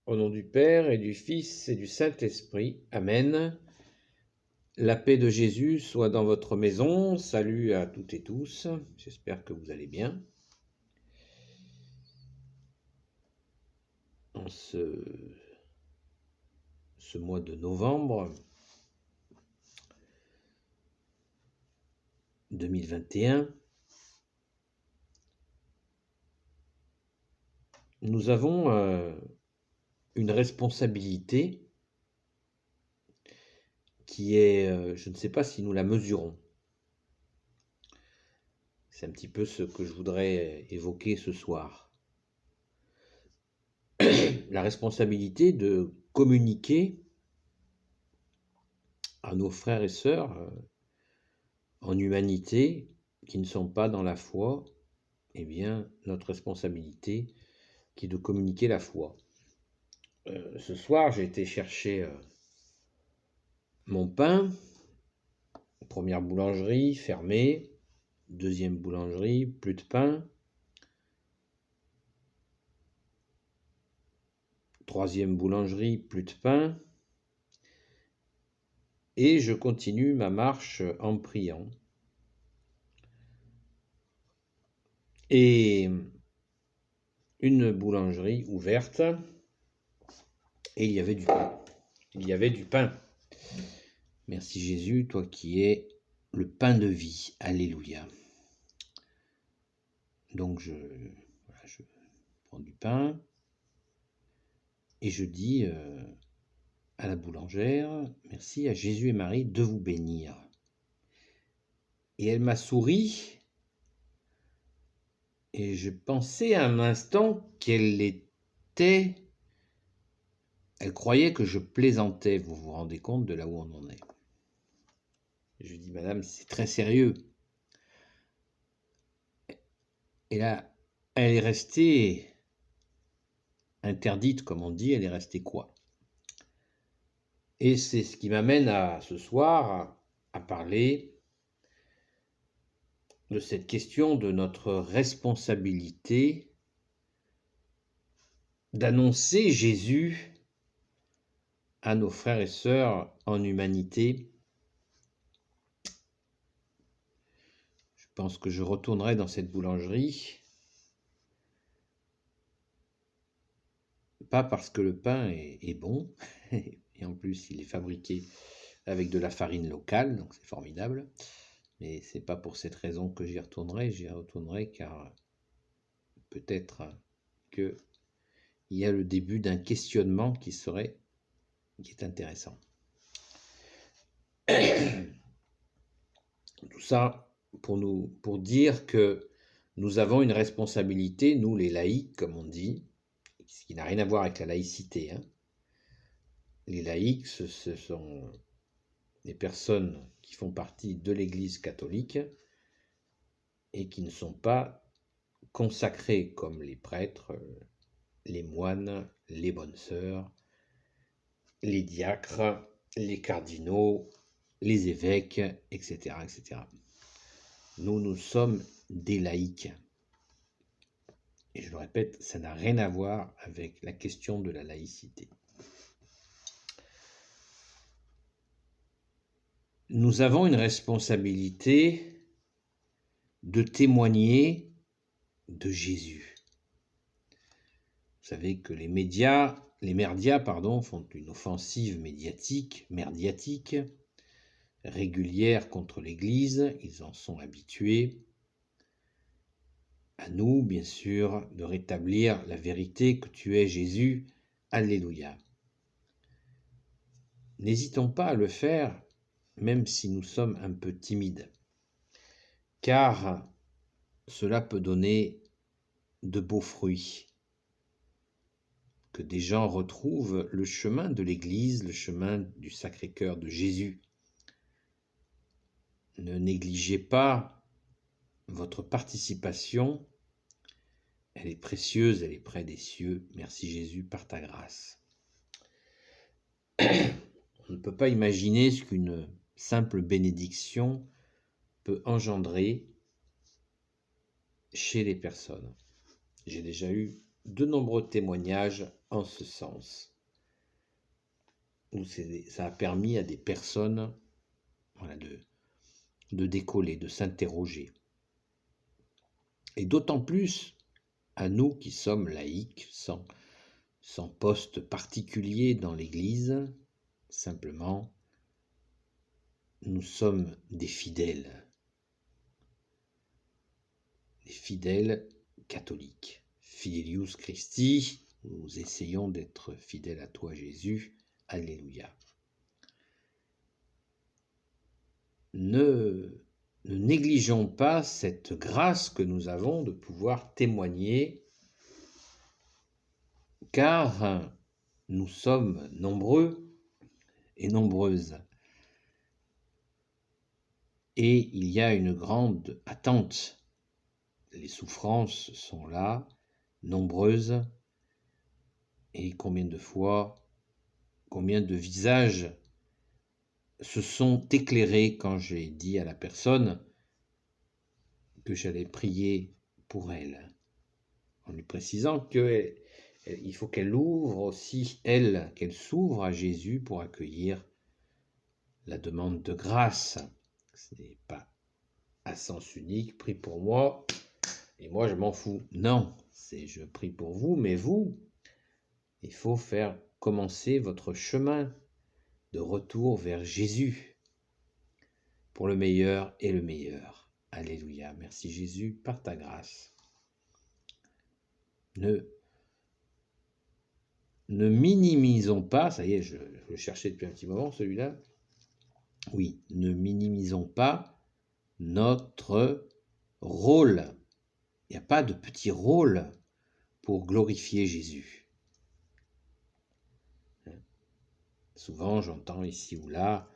Au nom du Père et du Fils et du Saint-Esprit. Amen. La paix de Jésus soit dans votre maison. Salut à toutes et tous. J'espère que vous allez bien. En ce mois de novembre 2021, nous avons une responsabilité qui est, je ne sais pas si nous la mesurons. C'est un petit peu ce que je voudrais évoquer ce soir. La responsabilité de communiquer à nos frères et sœurs en humanité qui ne sont pas dans la foi, eh bien, notre responsabilité qui est de communiquer la foi. Ce soir, j'ai été chercher mon pain. Première boulangerie, fermée. Deuxième boulangerie, plus de pain. Troisième boulangerie, plus de pain. Et je continue ma marche en priant. Et une boulangerie ouverte. Et il y avait du pain. Il y avait du pain. Merci Jésus, toi qui es le pain de vie. Alléluia. Donc je prends du pain et je dis à la boulangère, merci à Jésus et Marie de vous bénir. Et elle m'a souri et je pensais à un instant elle croyait que je plaisantais. Vous vous rendez compte de là où on en est. Je lui dis, madame, c'est très sérieux. Et là, elle est restée interdite, comme on dit, elle est restée quoi? Et c'est ce qui m'amène à ce soir à parler de cette question de notre responsabilité d'annoncer Jésus à nos frères et sœurs en humanité. Je pense que je retournerai dans cette boulangerie, pas parce que le pain est bon, et en plus il est fabriqué avec de la farine locale, donc c'est formidable, mais c'est pas pour cette raison que j'y retournerai car peut-être qu'il y a le début d'un questionnement qui est intéressant. Tout ça pour dire que nous avons une responsabilité, nous les laïcs, comme on dit, ce qui n'a rien à voir avec la laïcité. Les laïcs, ce sont des personnes qui font partie de l'Église catholique et qui ne sont pas consacrés comme les prêtres, les moines, les bonnes sœurs, les diacres, les cardinaux, les évêques, etc., etc. Nous sommes des laïcs. Et je le répète, ça n'a rien à voir avec la question de la laïcité. Nous avons une responsabilité de témoigner de Jésus. Vous savez que les merdias font une offensive médiatique régulière contre l'Église, ils en sont habitués. À nous, bien sûr, de rétablir la vérité que tu es Jésus. Alléluia. N'hésitons pas à le faire, même si nous sommes un peu timides, car cela peut donner de beaux fruits. Que des gens retrouvent le chemin de l'Église, le chemin du Sacré-Cœur de Jésus. Ne négligez pas votre participation. Elle est précieuse, elle est près des cieux. Merci Jésus par ta grâce. On ne peut pas imaginer ce qu'une simple bénédiction peut engendrer chez les personnes. J'ai déjà eu de nombreux témoignages en ce sens, où ça a permis à des personnes voilà, de décoller, de s'interroger. Et d'autant plus à nous qui sommes laïcs, sans poste particulier dans l'Église, simplement, nous sommes des fidèles catholiques. Fidelius Christi, nous essayons d'être fidèles à toi Jésus, alléluia. Ne négligeons pas cette grâce que nous avons de pouvoir témoigner, car nous sommes nombreux et nombreuses. Et il y a une grande attente. Les souffrances sont là, nombreuses, et combien de fois, combien de visages se sont éclairés quand j'ai dit à la personne que j'allais prier pour elle, en lui précisant qu'il faut qu'elle ouvre aussi, elle, qu'elle s'ouvre à Jésus pour accueillir la demande de grâce. Ce n'est pas à sens unique, prie pour moi, et moi je m'en fous. Non, c'est je prie pour vous, mais vous, il faut faire commencer votre chemin de retour vers Jésus pour le meilleur et le meilleur. Alléluia. Merci Jésus par ta grâce. Ne minimisons pas, ça y est, je le cherchais depuis un petit moment celui-là. Oui, ne minimisons pas notre rôle. Il n'y a pas de petit rôle pour glorifier Jésus. Souvent, j'entends ici ou là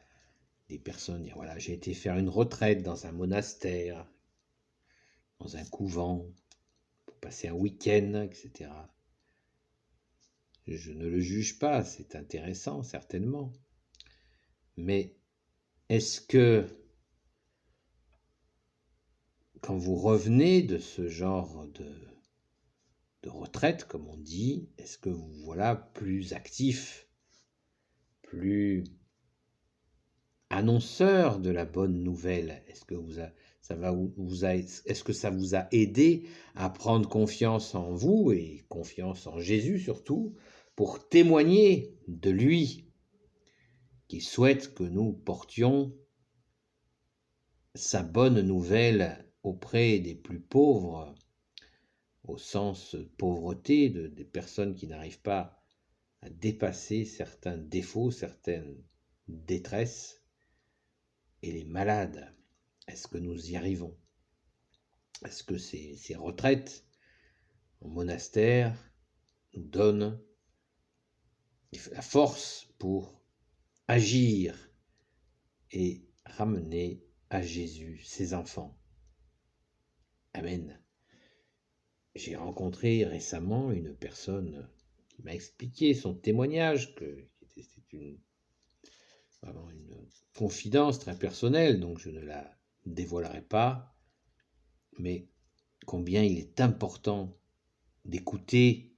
des personnes dire, voilà, j'ai été faire une retraite dans un monastère, dans un couvent, pour passer un week-end, etc. Je ne le juge pas, c'est intéressant, certainement. Mais est-ce que, quand vous revenez de ce genre de retraite, comme on dit, est-ce que vous voilà plus actif, plus annonceur de la bonne nouvelle? Est-ce que est-ce que ça vous a aidé à prendre confiance en vous et confiance en Jésus surtout, pour témoigner de lui, qui souhaite que nous portions sa bonne nouvelle auprès des plus pauvres, au sens pauvreté, des personnes qui n'arrivent pas à dépasser certains défauts, certaines détresses, et les malades? Est-ce que nous y arrivons? Est-ce que ces retraites au monastère nous donnent la force pour agir et ramener à Jésus ses enfants? Amen. J'ai rencontré récemment une personne qui m'a expliqué son témoignage, c'était vraiment une confidence très personnelle, donc je ne la dévoilerai pas, mais combien il est important d'écouter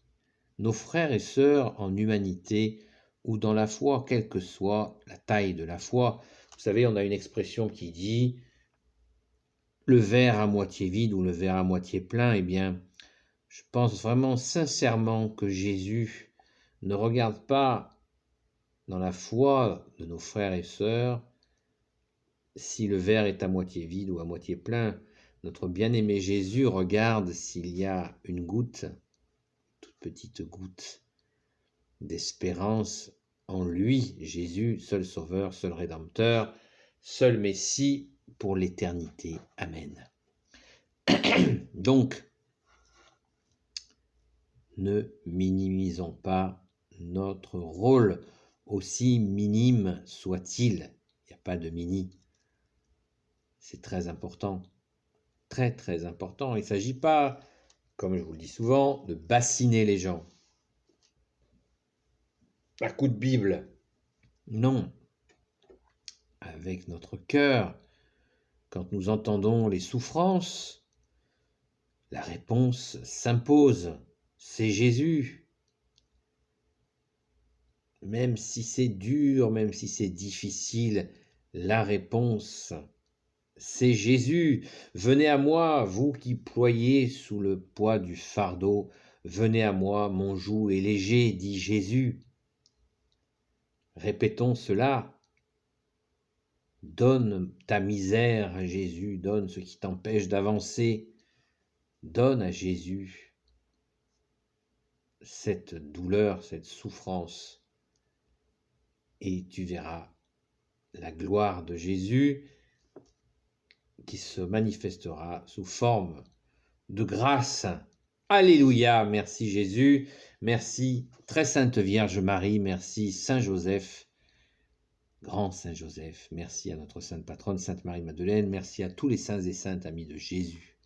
nos frères et sœurs en humanité ou dans la foi, quelle que soit la taille de la foi. Vous savez, on a une expression qui dit le verre à moitié vide ou le verre à moitié plein. Eh bien, je pense vraiment sincèrement que Jésus ne regarde pas dans la foi de nos frères et sœurs si le verre est à moitié vide ou à moitié plein. Notre bien-aimé Jésus regarde s'il y a une goutte, toute petite goutte d'espérance en lui, Jésus, seul Sauveur, seul Rédempteur, seul Messie pour l'éternité. Amen. Donc, ne minimisons pas notre rôle, aussi minime soit-il. Il n'y a pas de mini. C'est très important. Très, très important. Il ne s'agit pas, comme je vous le dis souvent, de bassiner les gens à coup de Bible. Non. Avec notre cœur, quand nous entendons les souffrances, la réponse s'impose c'est Jésus. Même si c'est dur, même si c'est difficile, la réponse, c'est Jésus. Venez à moi, vous qui ployez sous le poids du fardeau. Venez à moi, mon joug est léger, dit Jésus. Répétons cela. Donne ta misère à Jésus, donne ce qui t'empêche d'avancer. Donne à Jésus cette douleur, cette souffrance, et tu verras la gloire de Jésus qui se manifestera sous forme de grâce. Alléluia, merci Jésus, merci très Sainte Vierge Marie, merci Saint Joseph, grand Saint Joseph, merci à notre Sainte Patronne, Sainte Marie-Madeleine, merci à tous les saints et saintes amis de Jésus.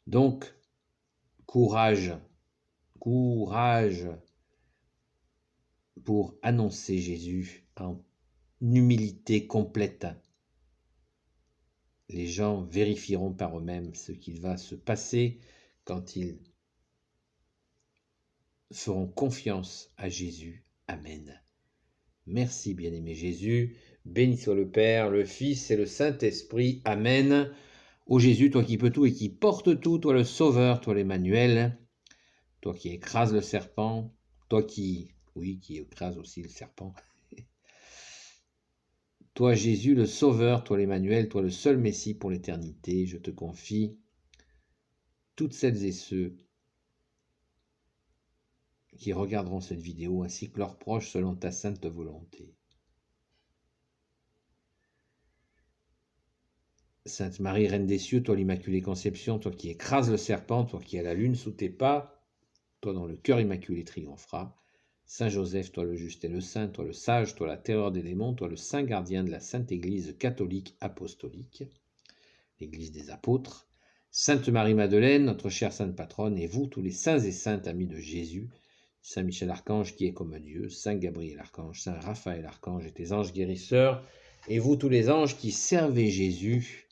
Donc, courage, courage pour annoncer Jésus en humilité complète. Les gens vérifieront par eux-mêmes ce qu'il va se passer quand ils feront confiance à Jésus. Amen. Merci bien-aimé Jésus. Béni soit le Père, le Fils et le Saint-Esprit. Amen. Ô Jésus, toi qui peux tout et qui portes tout, toi le Sauveur, toi l'Emmanuel, toi qui écrases le serpent, toi qui écrase aussi le serpent. Toi Jésus, le Sauveur, toi l'Emmanuel, toi le seul Messie pour l'éternité, je te confie toutes celles et ceux qui regarderont cette vidéo ainsi que leurs proches selon ta sainte volonté. Sainte Marie, Reine des cieux, toi l'Immaculée Conception, toi qui écrases le serpent, toi qui as la lune sous tes pas, toi dont le cœur immaculé triomphera. Saint Joseph, toi le juste et le saint, toi le sage, toi la terreur des démons, toi le saint gardien de la Sainte Église catholique apostolique, l'Église des apôtres. Sainte Marie-Madeleine, notre chère Sainte Patronne, et vous, tous les saints et saintes amis de Jésus, Saint Michel Archange qui est comme Dieu, Saint Gabriel Archange, Saint Raphaël Archange et tes anges guérisseurs, et vous tous les anges qui servez Jésus,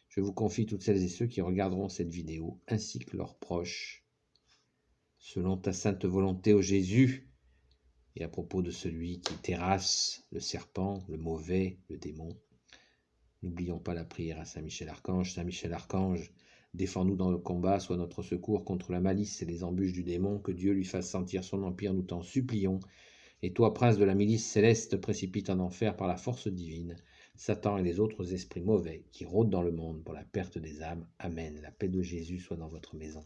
je vous confie toutes celles et ceux qui regarderont cette vidéo, ainsi que leurs proches, selon ta sainte volonté, ô Jésus, et à propos de celui qui terrasse le serpent, le mauvais, le démon. N'oublions pas la prière à Saint Michel Archange. Saint Michel Archange, défends-nous dans le combat, sois notre secours contre la malice et les embûches du démon, que Dieu lui fasse sentir son empire, nous t'en supplions. Et toi, prince de la milice céleste, précipite en enfer par la force divine Satan et les autres esprits mauvais qui rôdent dans le monde pour la perte des âmes. Amen. La paix de Jésus soit dans votre maison.